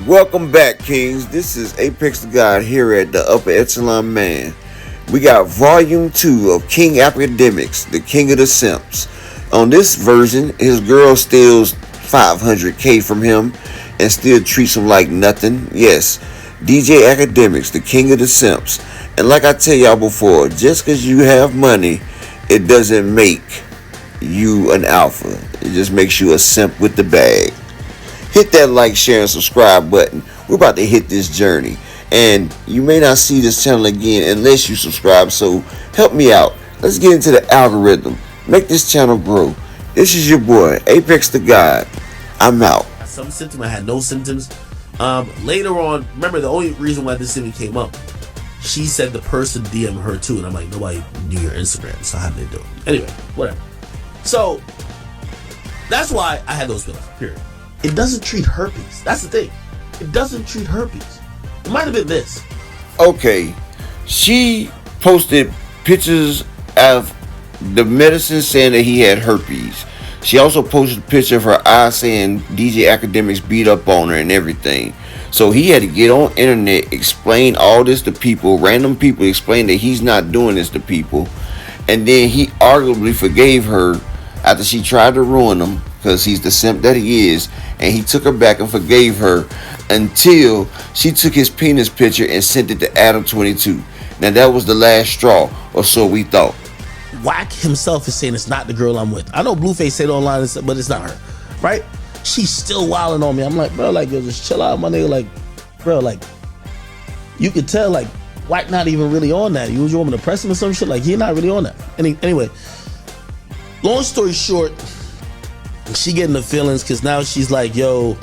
Welcome back, Kings. This is Apex the God here at the Upper Echelon Man. We got Volume 2 of King Academics, the King of the Simps. On this version, his girl steals $500K from him and still treats him like nothing. Yes, DJ Academics, the King of the Simps. And like I tell y'all before, just because you have money, it doesn't make you an alpha. It just makes you a simp with the bag. Hit that like, share, and subscribe button. We're about to hit this journey. And you may not see this channel again unless you subscribe. So help me out. Let's get into the algorithm. Make this channel grow. This is your boy, Apex the God. I'm out. Some symptoms, I had no symptoms. Later on, remember the only reason why this even came up, she said the person DM her too. And I'm like, nobody knew your Instagram. So how did they do it? Anyway, whatever. So that's why I had those feelings, period. It doesn't treat herpes. That's the thing. It doesn't treat herpes. It might have been this. Okay, she posted pictures of the medicine saying that he had herpes. She also posted a picture of her eye saying DJ Academics beat up on her and everything. So he had to get on internet, explain all this to people, random people, explain that he's not doing this to people. And then he arguably forgave her after she tried to ruin him, because he's the simp that he is, and he took her back and forgave her until she took his penis picture and sent it to Adam22. Now that was the last straw, or so we thought. Wack himself is saying it's not the girl I'm with. I know Blueface said it online, but it's not her, right? She's still wilding on me. I'm like, bro, like, yo, just chill out, my nigga. Like, bro, like, you could tell, like, Wack not even really on that. You want me to press him or some shit? Like, he not really on that. Anyway, long story short, she getting the feelings because now she's like, yo,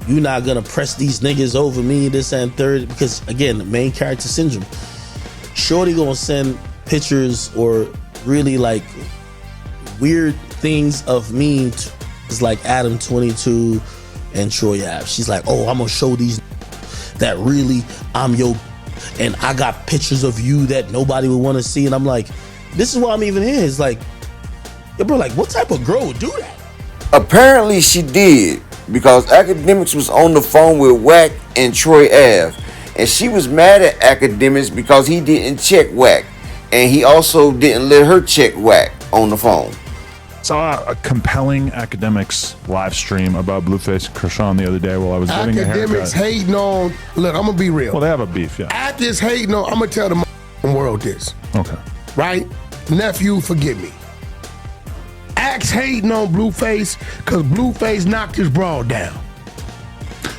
you not gonna press these niggas over me, this and third. Because again, the main character syndrome. Shorty gonna send pictures or really like weird things of me to like Adam22 and Troy Ave. She's like, oh, I'm gonna show these that really I'm yo, and I got pictures of you that nobody would want to see. And I'm like, this is why I'm even here. It's like, yo, bro, like, what type of girl would do that? Apparently she did, because Academics was on the phone with Wack and Troy Ave, and she was mad at Academics because he didn't check Wack, and he also didn't let her check Wack on the phone. Saw a compelling Academics live stream about Blueface and Krishan the other day while I was getting a haircut. Academics hating on, look, I'm gonna be real. Well, they have a beef, yeah. At this hating on, I'm gonna tell the world this. Okay. Right? Nephew, forgive me. Axe hating on Blueface because Blueface knocked his broad down.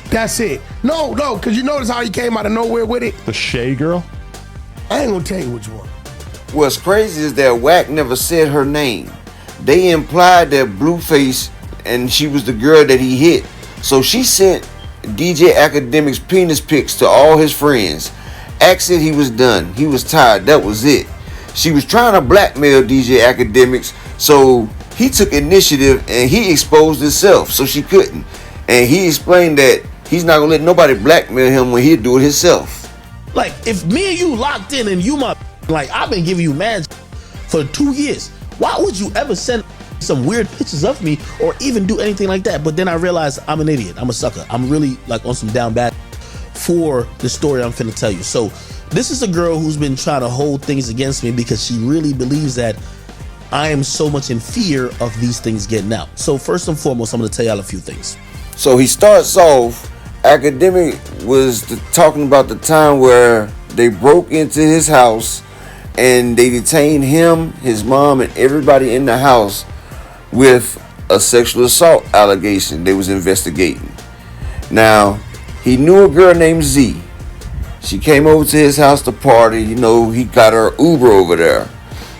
That's it. No, because you notice how he came out of nowhere with it? The Shay girl? I ain't gonna tell you which one. What's crazy is that Wack never said her name. They implied that Blueface and she was the girl that he hit. So she sent DJ Academics penis pics to all his friends. Axe said he was done. He was tired. That was it. She was trying to blackmail DJ Academics, so he took initiative and he exposed himself, so she couldn't. And he explained that he's not gonna let nobody blackmail him when he'll do it himself. Like, if me and you locked in and you my, like, I've been giving you mad for 2 years, why would you ever send some weird pictures of me or even do anything like that? But then I realized I'm an idiot. I'm a sucker. I'm really like on some down bad for the story I'm finna tell you. So this is a girl who's been trying to hold things against me because she really believes that I am so much in fear of these things getting out. So first and foremost, I'm going to tell y'all a few things. So he starts off, Academic was talking about the time where they broke into his house and they detained him, his mom, and everybody in the house with a sexual assault allegation they was investigating. Now, he knew a girl named Z. She came over to his house to party. You know, he got her Uber over there.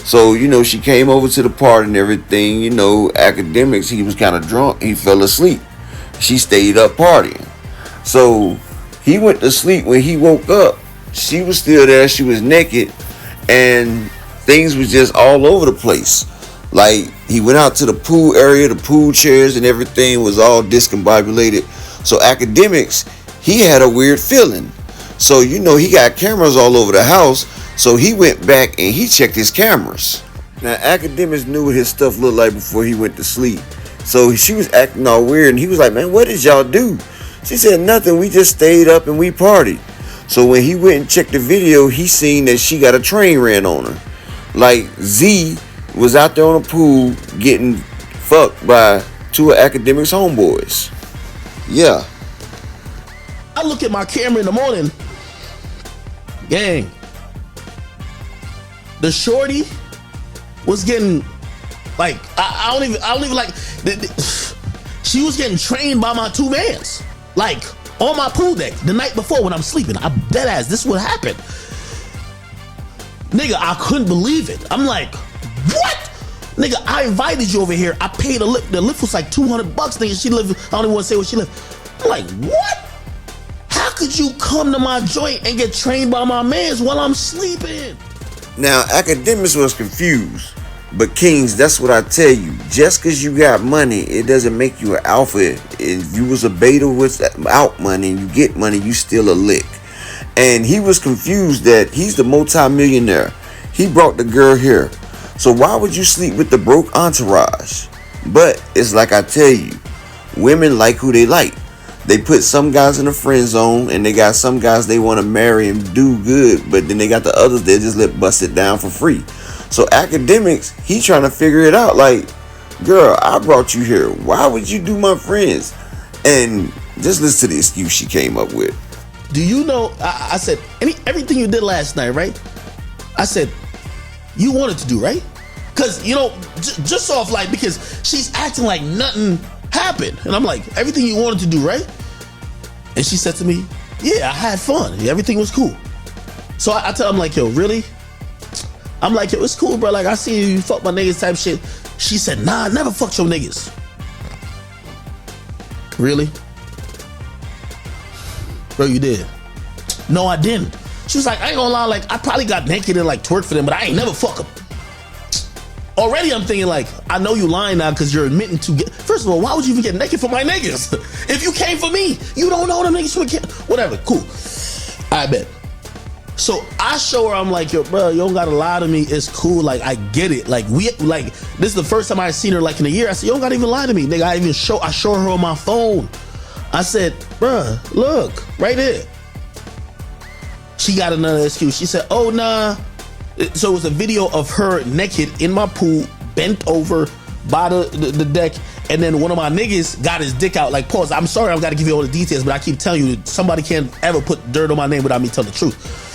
So, you know, she came over to the party and everything. You know, Academics, he was kind of drunk. He fell asleep. She stayed up partying. So, he went to sleep. When he woke up, she was still there. She was naked. And things was just all over the place. Like, he went out to the pool area. The pool chairs and everything was all discombobulated. So, Academics, he had a weird feeling. So, you know, he got cameras all over the house. So he went back and he checked his cameras. Now, Academics knew what his stuff looked like before he went to sleep. So she was acting all weird and he was like, man, what did y'all do? She said, nothing. We just stayed up and we partied. So when he went and checked the video, he seen that she got a train ran on her. Like Z was out there on the pool getting fucked by two of Akademics' homeboys. Yeah. I look at my camera in the morning. Gang. The shorty was getting like I don't even like she was getting trained by my two mans. Like on my pool deck the night before when I'm sleeping. I'm dead ass. This is what happened. Nigga, I couldn't believe it. I'm like, what? Nigga, I invited you over here. I paid a lift. The lift was like $200. Nigga, she lived. I don't even want to say where she lived. I'm like, what? How could you come to my joint and get trained by my mans while I'm sleeping? Now, Akademics was confused. But Kings, that's what I tell you. Just because you got money, it doesn't make you an alpha. If you was a beta without money and you get money, you still a lick. And he was confused that he's the multi-millionaire. He brought the girl here. So why would you sleep with the broke entourage? But it's like I tell you, women like who they like. They put some guys in the friend zone and they got some guys they want to marry and do good. But then they got the others they just let bust it down for free. So Akademics, he trying to figure it out. Like, girl, I brought you here. Why would you do my friends? And just listen to the excuse she came up with. Do you know, I said, everything you did last night, right? I said, you wanted to do, right? Because, you know, just off like, because she's acting like nothing happened. And I'm like, everything you wanted to do, right? And she said to me, yeah, I had fun. Everything was cool. So I tell him like, yo, really? I'm like, yo, it's cool, bro. Like, I see you fuck my niggas type shit. She said, nah, I never fucked your niggas. Really? Bro, you did. No, I didn't. She was like, I ain't gonna lie, like, I probably got naked and like twerked for them, but I ain't never fuck them. Already I'm thinking like, I know you lying now because you're admitting to get, first of all, why would you even get naked for my niggas? If you came for me, you don't know them niggas from whatever, cool. I bet. So I show her, I'm like, yo, bro, you don't gotta lie to me. It's cool. Like, I get it. Like, this is the first time I seen her like in a year. I said, you don't gotta even lie to me. Nigga, I show her on my phone. I said, bruh, look, right there. She got another excuse. She said, oh, nah. So it was a video of her naked in my pool, bent over by the deck. And then one of my niggas got his dick out. Like, pause. I'm sorry, I've got to give you all the details, but I keep telling you, somebody can't ever put dirt on my name without me telling the truth.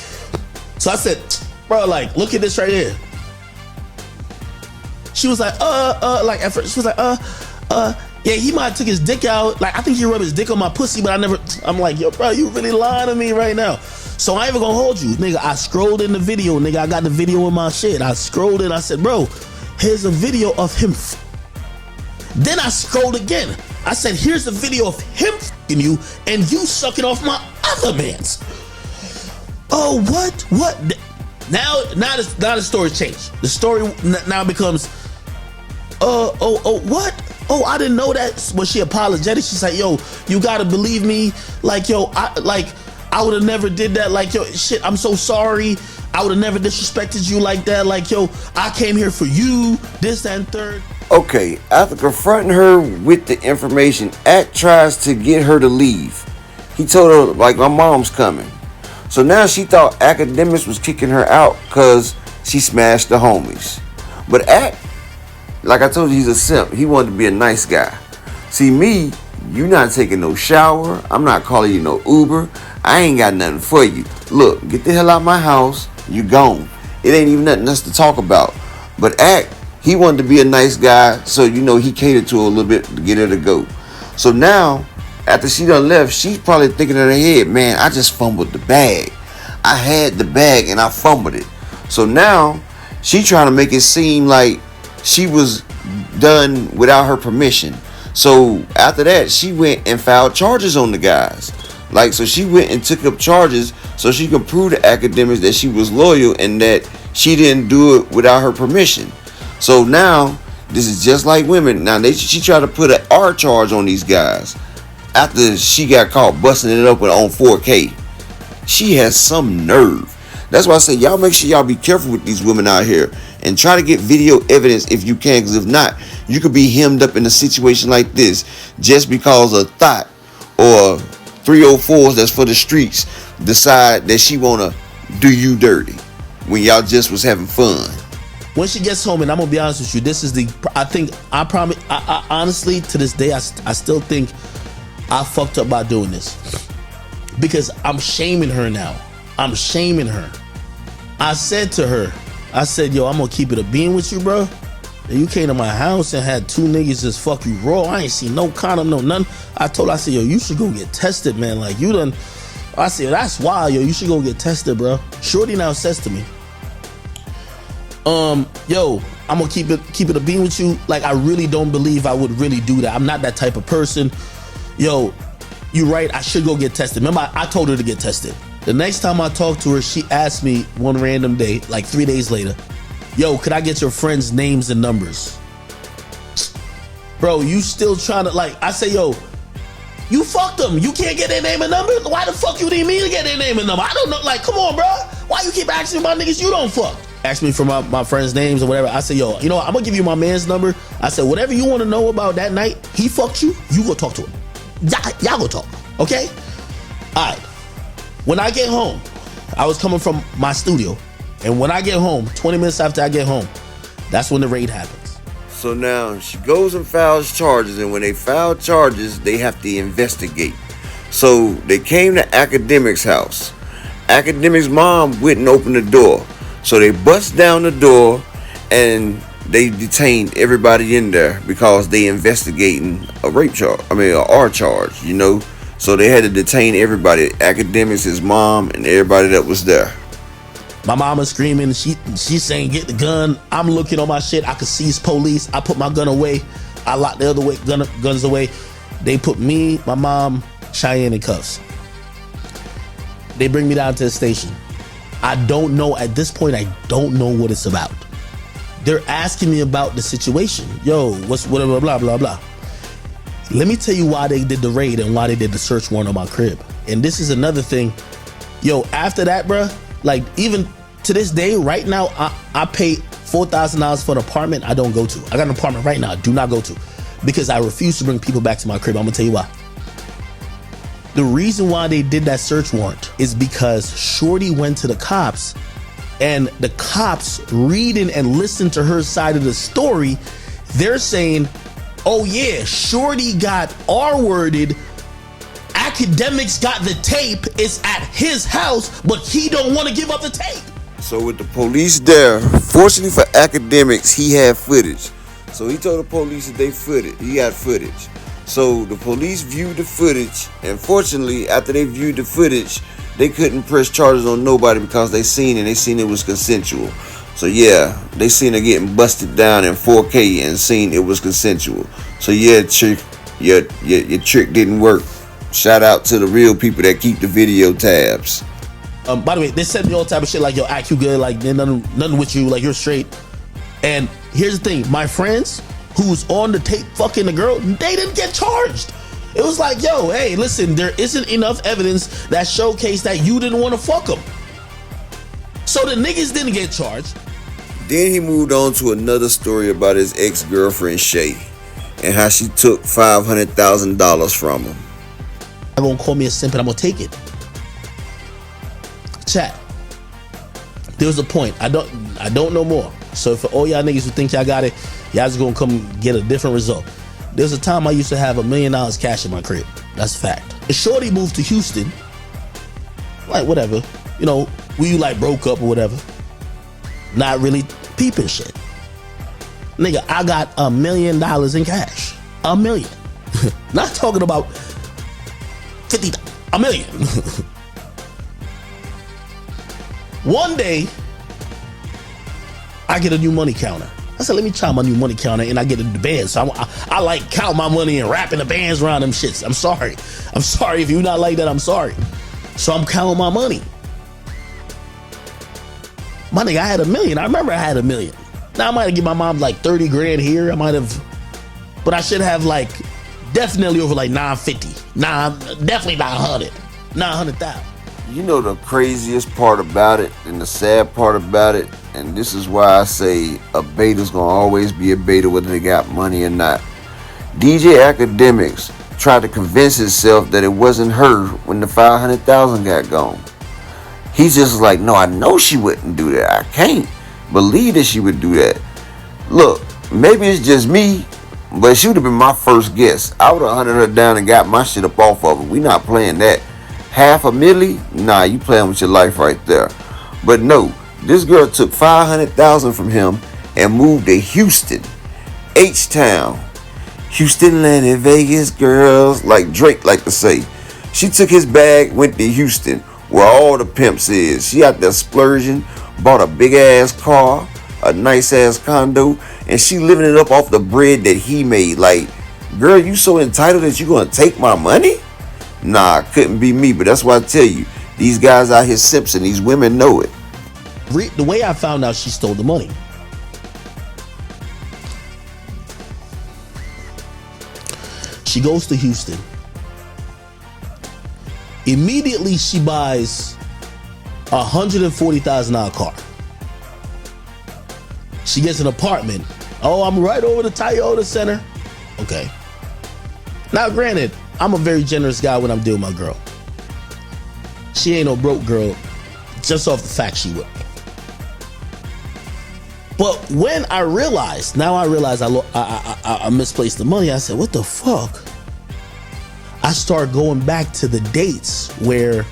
So I said, bro, like, look at this right here. She was like, like at first, she was like, yeah, he might have took his dick out. Like, I think he rubbed his dick on my pussy, but I'm like, yo, bro, you really lying to me right now. So I ain't even gonna hold you. Nigga, I scrolled in the video, nigga. I got the video in my shit. I scrolled in, I said, bro, here's a video of him. Then I scrolled again. I said, here's a video of him fucking you and you sucking off my other man's. Oh, what? Now the story changed. The story now becomes, what? Oh, I didn't know that. But she apologetic. She's like, yo, you gotta believe me. Like, yo, I would have never did that. Like, yo, shit, I'm so sorry. I would have never disrespected you like that. Like, yo, I came here for you, this, that, and third. Okay, after confronting her with the information, Ak tries to get her to leave. He told her, like, my mom's coming. So now she thought Akademics was kicking her out because she smashed the homies. But Ak, like I told you, he's a simp. He wanted to be a nice guy. See me, you not taking no shower. I'm not calling you no Uber. I ain't got nothing for you. Look, get the hell out of my house. You gone. It ain't even nothing else to talk about. But Ak, he wanted to be a nice guy, so you know he catered to her a little bit to get her to go. So now, after she done left, she's probably thinking in her head, man, I just fumbled the bag. I had the bag and I fumbled it. So now, she trying to make it seem like she was done without her permission. So after that, she went and filed charges on the guys. Like, so she went and took up charges so she could prove to Akademics that she was loyal and that she didn't do it without her permission. So now, this is just like women. Now, she tried to put an R charge on these guys after she got caught busting it open on 4K. She has some nerve. That's why I say, y'all make sure y'all be careful with these women out here and try to get video evidence if you can, because if not, you could be hemmed up in a situation like this just because of thought or 304s that's for the streets decide that she wanna do you dirty when y'all just was having fun. When she gets home, and I'm gonna be honest with you, this is I honestly, to this day, I still think I fucked up by doing this, because I'm shaming her now. I'm shaming her. I said to her, yo, I'm gonna keep it a bean with you, bro. You came to my house and had two niggas just fuck you raw. I ain't seen no condom, no nothing. I said, yo, you should go get tested, man. Like, you done. I said, that's wild, yo. You should go get tested, bro. Shorty now says to me, yo, I'm gonna keep it a bean with you. Like, I really don't believe I would really do that. I'm not that type of person. Yo, you right, I should go get tested. Remember, I told her to get tested. The next time I talked to her, she asked me one random day, like 3 days later, yo, could I get your friends' names and numbers? Bro, you still trying to, like, I say, yo, you fucked them. You can't get their name and number? Why the fuck you need me to get their name and number? I don't know. Like, come on, bro. Why you keep asking about niggas you don't fuck? Ask me for my friends' names or whatever. I say, yo, you know what? I'm gonna give you my man's number. I said, whatever you want to know about that night, he fucked you, you go talk to him. Y'all go talk, okay? All right. When I get home, I was coming from my studio, and when I get home, 20 minutes after I get home, that's when the raid happens. So now she goes and files charges, and when they file charges, they have to investigate. So they came to Akademics' house. Akademics' mom wouldn't open the door. So they bust down the door and they detained everybody in there because they investigating a rape charge. I mean, an R charge, you know. So they had to detain everybody, Akademics, his mom, and everybody that was there. My mama's screaming. She's saying, get the gun. I'm looking on my shit. I could see police. I put my gun away. I locked the other guns away. They put me, my mom, Cheyenne in cuffs. They bring me down to the station. I don't know, at this point, I don't know what it's about. They're asking me about the situation. Yo, what's whatever, blah, blah, blah. Let me tell you why they did the raid and why they did the search warrant on my crib. And this is another thing. Yo, after that, bruh, like, even to this day, right now, I pay $4,000 for an apartment I don't go to. I got an apartment right now I do not go to because I refuse to bring people back to my crib. I'm gonna tell you why. The reason why they did that search warrant is because Shorty went to the cops, and the cops reading and listening to her side of the story, they're saying, oh yeah, Shorty got R-worded, Akademics got the tape, it's at his house, but he don't want to give up the tape. So with the police there, fortunately for Akademics, he had footage. So he told the police that he got footage. So the police viewed the footage, and fortunately, after they viewed the footage, they couldn't press charges on nobody because they seen it was consensual. So yeah, they seen her getting busted down in 4K and seen it was consensual. So yeah, chick, your trick didn't work. Shout out to the real people that keep the video tabs. By the way, they sent me all type of shit like, yo, act you good, like nothing with you, like you're straight. And here's the thing, my friends who's on the tape fucking the girl, they didn't get charged. It was like, yo, hey, listen, there isn't enough evidence that showcased that you didn't want to fuck them. So the niggas didn't get charged. Then he moved on to another story about his ex-girlfriend Shay and how she took $500,000 from him. I'm gonna call me a simp and I'm gonna take it. Chat. There was a point. I don't know more. So for all y'all niggas who think y'all got it, y'all just gonna come get a different result. There's a time I used to have $1 million cash in my crib. That's a fact. The shorty moved to Houston. Like, whatever. You know, we like broke up or whatever. Not really peeping shit. Nigga, I got $1 million in cash. $1 million. Not talking about 50, $1 million. One day, I get a new money counter. I said, let me try my new money counter, and I get the bands. So I like count my money and wrapping the bands around them shits. I'm sorry. I'm sorry if you're not like that. I'm sorry. So I'm counting my money. My nigga, I had $1 million. I remember I had $1 million. Now I might have given my mom like 30 grand here. I might have, but I should have like definitely over like 950. Definitely 900. 900,000. You know the craziest part about it and the sad part about it, and this is why I say a beta's gonna always be a beta whether they got money or not. DJ Akademics tried to convince himself that it wasn't her when the 500,000 got gone. He's just like, no, I know she wouldn't do that. I can't believe that she would do that. Look, maybe it's just me, but she would have been my first guess. I would have hunted her down and got my shit up off of her. We not playing that. $500,000? Nah, you playing with your life right there. But no, this girl took 500,000 from him and moved to Houston, H-Town. Houston, Atlanta, Vegas, girls, like Drake like to say. She took his bag, went to Houston, where all the pimps is. She out there splurging, bought a big ass car, a nice ass condo, and she living it up off the bread that he made. Like, girl, you so entitled that you gonna take my money? Nah, couldn't be me, but that's why I tell you, these guys out here Simps and these women know it. The way I found out she stole the money. She goes to Houston. Immediately she buys a $140,000 car. She gets an apartment. Oh, I'm right over the Toyota Center. Okay. Now, granted, I'm a very generous guy when I'm dealing with my girl. She ain't no broke girl, just off the fact she with me. But when I realized I misplaced the money, I said, what the fuck? I start going back to the dates where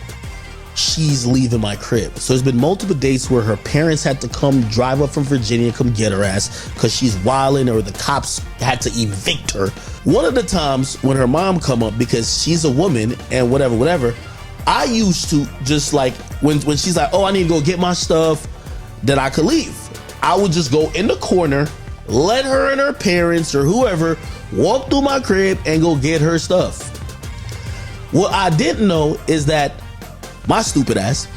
she's leaving my crib. So there's been multiple dates where her parents had to come drive up from Virginia, come get her ass because she's wilding, or the cops had to evict her. One of the times when her mom come up, because she's a woman and whatever, I used to just like, when she's like, oh, I need to go get my stuff, that I could leave. I would just go in the corner, let her and her parents or whoever walk through my crib and go get her stuff. What I didn't know is that my stupid ass,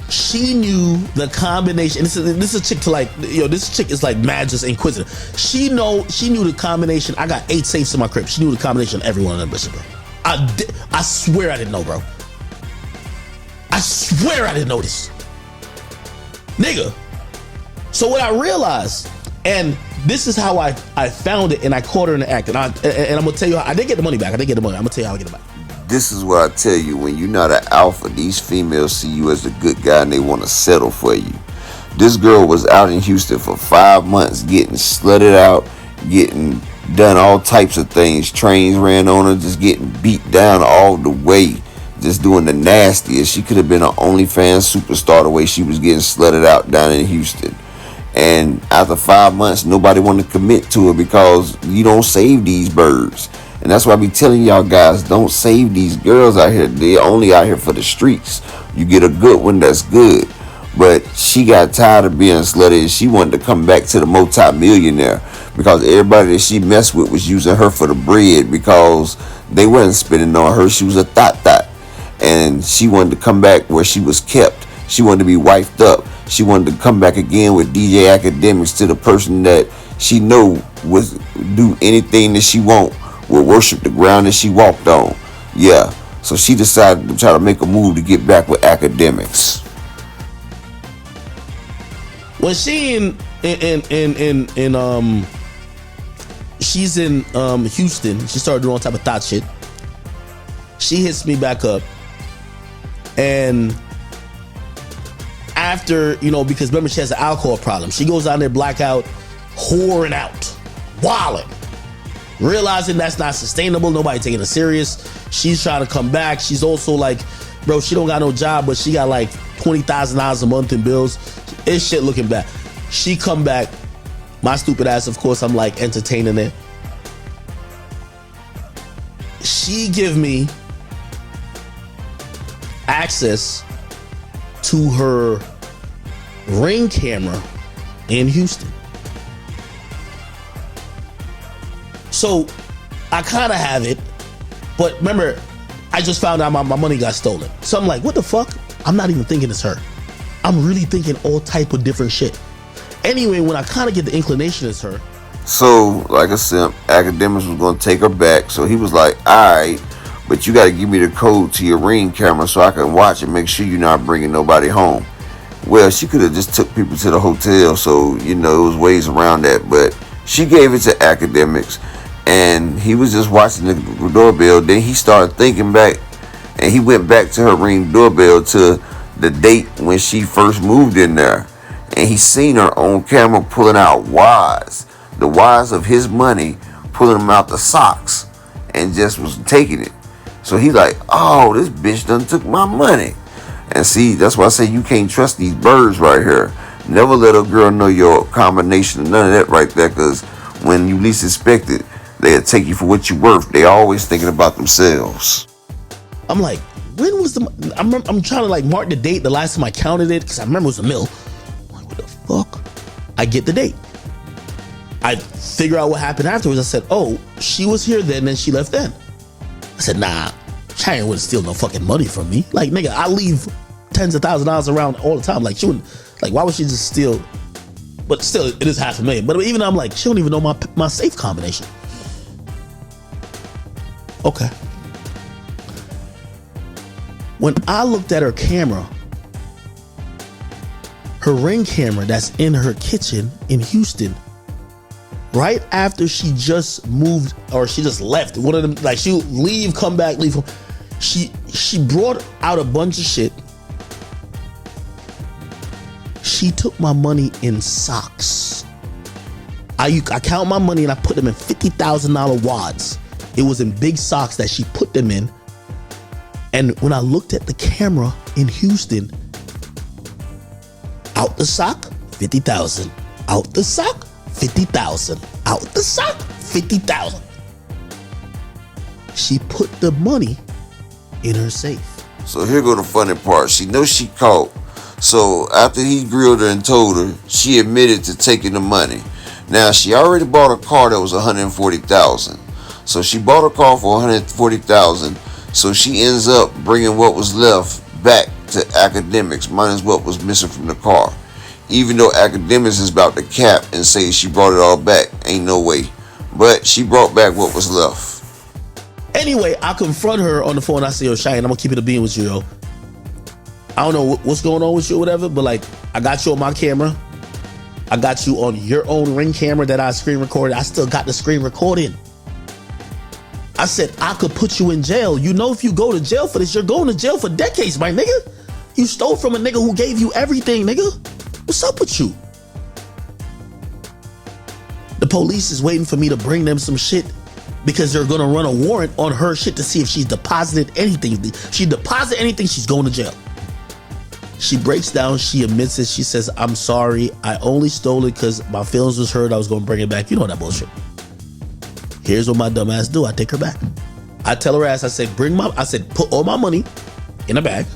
she knew the combination. This is a chick to like, this chick is like mad just inquisitive. She knew the combination. I got 8 safes in my crib. She knew the combination of every one of them bitches, bro. I swear I didn't know, bro. I swear I didn't know this. Nigga. So what I realized, and this is how I found it, and I caught her in the act, and I'm gonna tell you how I did get the money back. I'm gonna tell you how I get it back. This is what I tell you, when you're not an alpha, these females see you as a good guy and they want to settle for you. This girl was out in Houston for 5 months getting slutted out, getting done all types of things. Trains ran on her, just getting beat down all the way, just doing the nastiest. She could have been an OnlyFans superstar the way she was getting slutted out down in Houston. And after 5 months, nobody wanted to commit to her because you don't save these birds. And that's why I be telling y'all guys, don't save these girls out here. They're only out here for the streets. You get a good one, that's good. But she got tired of being slutty and she wanted to come back to the multi-millionaire because everybody that she messed with was using her for the bread because they wasn't spending on her. She was a thot. And she wanted to come back where she was kept. She wanted to be wifed up. She wanted to come back again with DJ Akademics to the person that she know would do anything that she want, would worship the ground that she walked on. Yeah, so she decided to try to make a move to get back with Akademics. When she she's in Houston, she started doing all type of thought shit. She hits me back up, and after, because remember she has an alcohol problem, she goes out there blackout, whoring out, wilding, realizing that's not sustainable, nobody taking her serious. She's trying to come back. She's also like, bro, she don't got no job, but she got like $20,000 a month in bills. It's shit looking bad. She come back, my stupid ass, of course, I'm like entertaining it. She give me access to her Ring camera in Houston. So I kind of have it, but remember, I just found out my money got stolen. So I'm like, what the fuck? I'm not even thinking it's her. I'm really thinking all type of different shit. Anyway, when I kind of get the inclination it's her. So, like I said, Akademics was going to take her back. So he was like, all right, but you got to give me the code to your Ring camera so I can watch and make sure you're not bringing nobody home. Well, she could have just took people to the hotel. So, it was ways around that. But she gave it to Akademics. and he was just watching the doorbell. Then he started thinking back, and he went back to her ring doorbell to the date when she first moved in there, and he seen her on camera pulling out the wads of his money, pulling them out the socks, and just was taking it. So he like, oh, this bitch done took my money. And see, that's why I say you can't trust these birds right here. Never let a girl know your combination of none of that right there, because when you least expect it, they'll take you for what you're worth. They always thinking about themselves. I'm like, when was I'm trying to like mark the date the last time I counted it, because I remember it was a mill. I'm like, what the fuck? I get the date. I figure out what happened afterwards. I said, oh, she was here then she left then. I said, nah, Cheyenne wouldn't steal no fucking money from me. Like, nigga, I leave tens of thousands of dollars around all the time. Like, she wouldn't, like, why would she just steal? But still, it is $500,000. But even I'm like, she don't even know my safe combination. Okay. When I looked at her camera, her ring camera that's in her kitchen in Houston, right after she just moved or she just left, one of them, like she would leave, come back, leave. She brought out a bunch of shit. She took my money in socks. I count my money and I put them in $50,000 wads. It was in big socks that she put them in. And when I looked at the camera in Houston, out the sock, 50,000. Out the sock, 50,000. Out the sock, 50,000. She put the money in her safe. So here go the funny part. She knows she caught. So after he grilled her and told her, she admitted to taking the money. Now she already bought a car that was $140,000. So she bought a car for $140,000. So she ends up bringing what was left back to Academics, minus what was missing from the car. Even though Academics is about to cap and say she brought it all back, ain't no way. But she brought back what was left. Anyway, I confront her on the phone. I say, yo, Cheyenne, I'm gonna keep it a bean with you, yo. I don't know what's going on with you or whatever, but like, I got you on my camera. I got you on your own ring camera that I screen recorded. I still got the screen recording. I said, I could put you in jail. You know, if you go to jail for this, you're going to jail for decades, my nigga. You stole from a nigga who gave you everything, nigga. What's up with you? The police is waiting for me to bring them some shit because they're gonna run a warrant on her shit to see if she's deposited anything. If she deposit anything, she's going to jail. She breaks down, she admits it, she says, I'm sorry, I only stole it because my feelings was hurt, I was gonna bring it back. You know that bullshit. Here's what my dumb ass do. I take her back. I tell her ass, I said, put all my money in a bag,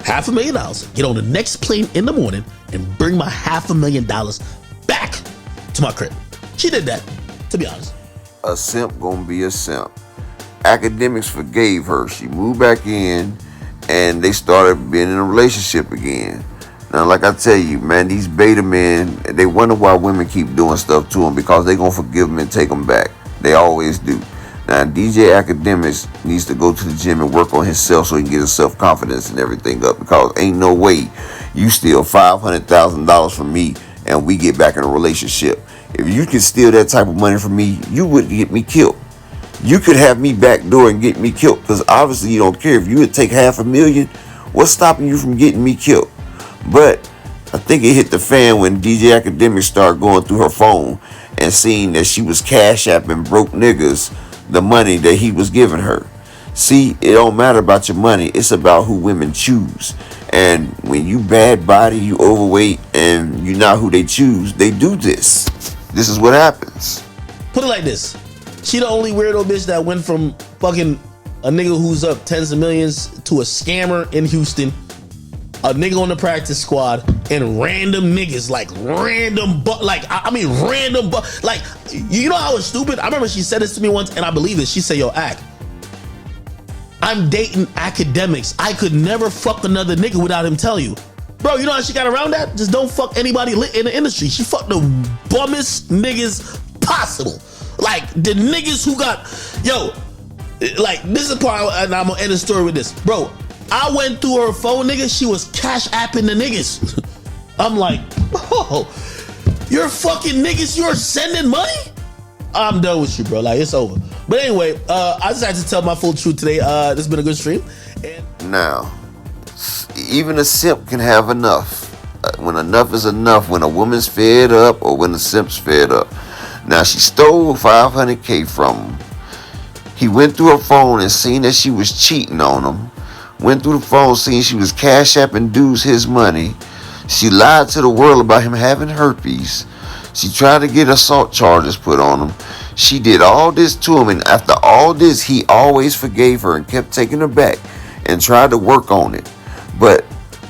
$500,000, get on the next plane in the morning and bring my $500,000 back to my crib. She did that, to be honest. A simp gonna be a simp. Academics forgave her. She moved back in and they started being in a relationship again. Now, like I tell you, man, these beta men, they wonder why women keep doing stuff to them, because they gonna forgive them and take them back. They always do. Now, DJ Academics needs to go to the gym and work on himself so he can get his self-confidence and everything up, because ain't no way you steal $500,000 from me and we get back in a relationship. If you could steal that type of money from me, you wouldn't get me killed. You could have me backdoor and get me killed, because obviously you don't care. If you would take $500,000, what's stopping you from getting me killed? But I think it hit the fan when DJ Academics started going through her phone and seeing that she was cash apping broke niggas the money that he was giving her. See, it don't matter about your money. It's about who women choose. And when you bad body, you overweight, and you're not who they choose, they do this. This is what happens. Put it like this. She the only weirdo bitch that went from fucking a nigga who's up tens of millions to a scammer in Houston, a nigga on the practice squad, and random niggas, like random, like, you know how it's stupid? I remember she said this to me once, and I believe it. She said, yo, I'm dating Academics. I could never fuck another nigga without him telling you. Bro, you know how she got around that? Just don't fuck anybody lit in the industry. She fucked the bummest niggas possible. Like, the niggas who got, like, this is the part, and I'm gonna end the story with this. Bro, I went through her phone, nigga. She was cash apping the niggas. I'm like, oh, you're fucking niggas, you're sending money? I'm done with you, bro. Like, it's over. But anyway, I just had to tell my full truth today. This has been a good stream. And Now, even a simp can have enough. When enough is enough, when a woman's fed up or when the simp's fed up. Now, she stole $500K from him. He went through her phone and seen that she was cheating on him. Went through the phone, seen she was cash apping dudes his money. She lied to the world about him having herpes. She tried to get assault charges put on him. She did all this to him, and after all this, he always forgave her and kept taking her back and tried to work on it. But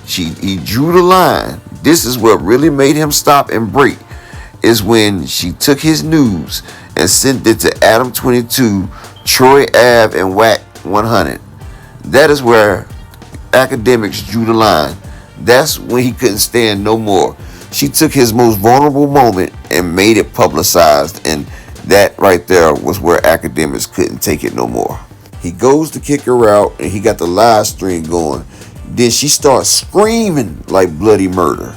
he drew the line. This is what really made him stop and break, is when she took his news and sent it to Adam 22, Troy Ave, and Whack 100. That is where Academics drew the line. That's when he couldn't stand no more. She took his most vulnerable moment and made it publicized, and that right there was where Academics couldn't take it no more. He goes to kick her out, and he got the live stream going. Then she starts screaming like bloody murder.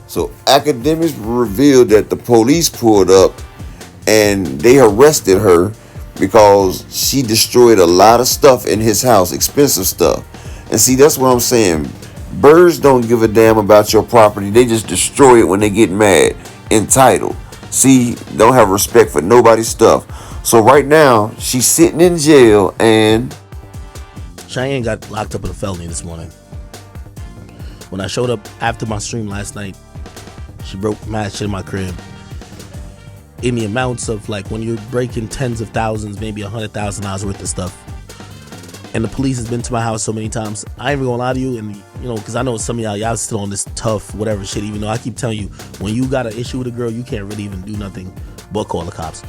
So Academics revealed that the police pulled up and they arrested her because she destroyed a lot of stuff in his house, expensive stuff. And see, that's what I'm saying. Birds don't give a damn about your property. They just destroy it when they get mad. Entitled. See, don't have respect for nobody's stuff. So right now, she's sitting in jail and Cheyenne got locked up in a felony this morning. When I showed up after my stream last night, she broke mad shit in my crib. In the amounts of, like, when you're breaking tens of thousands, maybe $100,000 worth of stuff. And the police has been to my house so many times. I ain't even gonna lie to you, and you know, because I know some of y'all still on this tough whatever shit. Even though I keep telling you, when you got an issue with a girl, you can't really even do nothing but call the cops.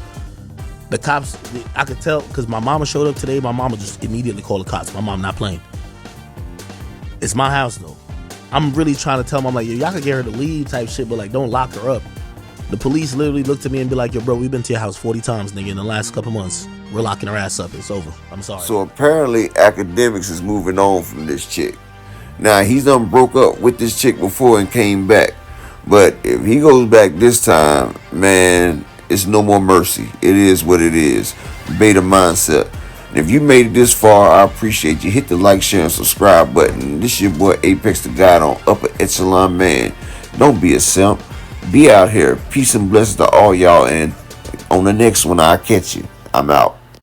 The cops, I could tell, because my mama showed up today. My mama just immediately called the cops. My mom not playing. It's my house though. I'm really trying to tell them, I'm like, yo, y'all can get her to leave type shit, but like, don't lock her up. The police literally looked at me and be like, yo, bro, we've been to your house 40 times, nigga, in the last couple months. We're locking her ass up. It's over. I'm sorry. so apparently Academics is moving on from this chick. Now, he's done broke up with this chick before and came back. But if he goes back this time, man, it's no more mercy. It is what it is. Beta mindset. And if you made it this far, I appreciate you. Hit the like, share, and subscribe button. This your boy Apex the God on Upper Echelon Man. Don't be a simp. Be out here. Peace and blessings to all y'all. And on the next one, I'll catch you. I'm out.